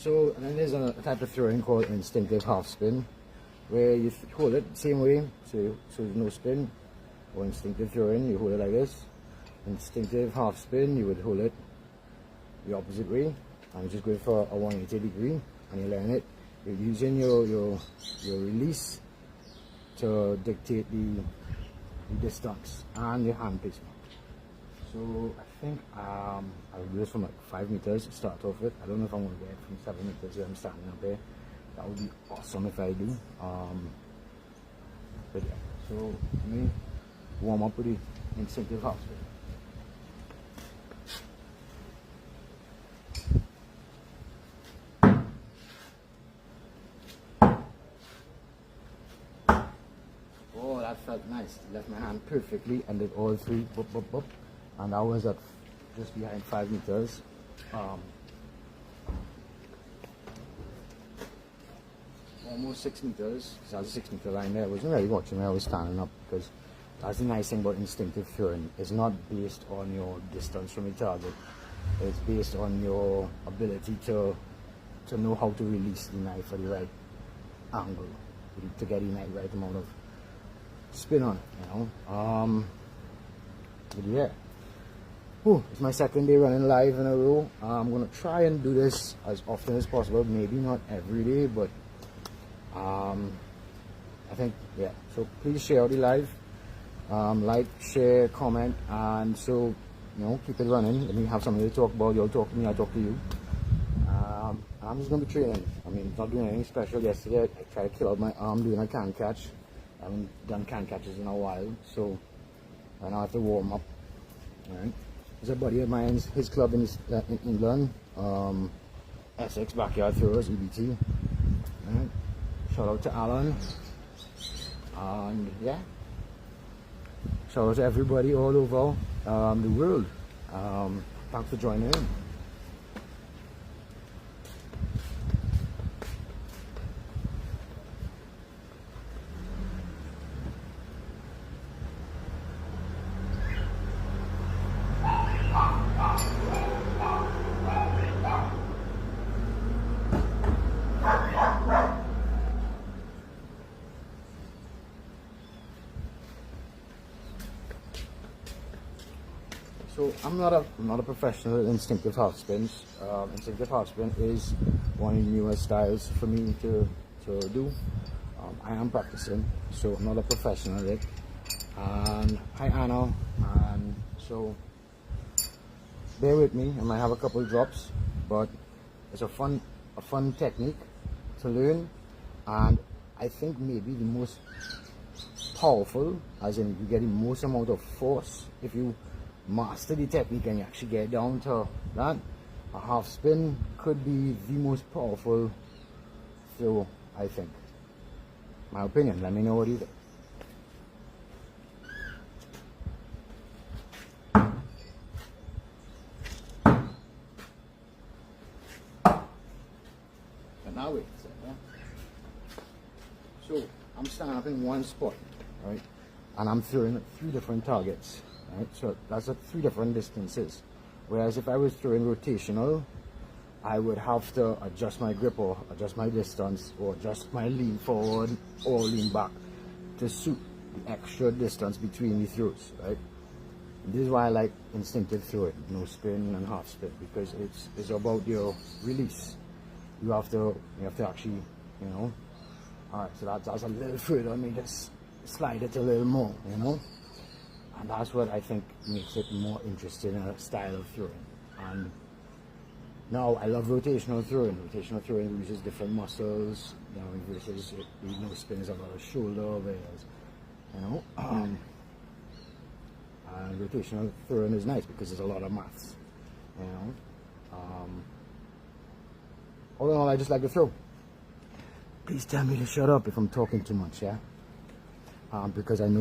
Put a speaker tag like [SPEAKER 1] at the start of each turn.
[SPEAKER 1] So, and then there's a type of throwing called instinctive half spin, where you hold it the same way, so there's no spin. Or instinctive throwing, you hold it like this. Instinctive half spin, you would hold it the opposite way, and you just go for a 180 degree, and you learn it. You're using your release to dictate the distance and your hand placement. So I think I'll do this from like 5 meters to start off with. I don't know if I'm going to get it from 7 meters where I'm standing up there. That would be awesome if I do. But yeah, so let me warm up with the instinctive half spin. Oh, that felt nice. Left my hand perfectly and did all three, boop, boop, boop. And I was at just behind 5 meters. Almost 6 meters, because I was a 6 meter line there. I wasn't really watching where I was standing up, because that's the nice thing about instinctive throwing. It's not based on your distance from your target. It's based on your ability to know how to release the knife at the right angle, to get the right amount of spin on it, you know. But yeah. It's my second day running live in a row. I'm going to try and do this as often as possible. Maybe not every day, but I think, yeah. So please share out the live. Like, share, comment, and so, you know, keep it running. Let me have something to talk about. You'll talk to me, I talk to you. I'm just going to be training. I mean, not doing anything special. Yesterday, I tried to kill out my arm doing a can catch. I haven't done can catches in a while, so I now have to warm up. Alright. There's a buddy of mine, his club in England, Essex Backyard Throwers, EBT. Right. Shout out to Alan, and yeah, shout out to everybody all over the world. Thanks for joining in. So I'm not a professional at instinctive half spins. Instinctive half spin is one of the newest styles for me to do. I am practicing, so I'm not a professional at it. And hi Anna, and so bear with me. I might have a couple of drops, but it's a fun technique to learn, and I think maybe the most powerful, as in you get the most amount of force if you master the technique and you actually get down to that. A half spin could be the most powerful throw, I think. My opinion. Let me know what you think. But now wait. So I'm standing up in one spot, right? And I'm throwing at 3 different targets. Right, so that's at 3 different distances. Whereas if I was throwing rotational, I would have to adjust my grip or adjust my distance or adjust my lean forward or lean back to suit the extra distance between the throws, right? This is why I like instinctive throwing, no spin and half spin, because it's about your release. You have to actually, you know. Alright, so that's a little further. Let me just slide it a little more, you know. And that's what I think makes it more interesting in a style of throwing. And now I love rotational throwing. Rotational throwing uses different muscles, you know, versus the no spin is about a shoulder, whereas, you know, and rotational throwing is nice because there's a lot of maths, you know. All in all, I just like to throw. Please tell me to shut up if I'm talking too much, yeah? Because I know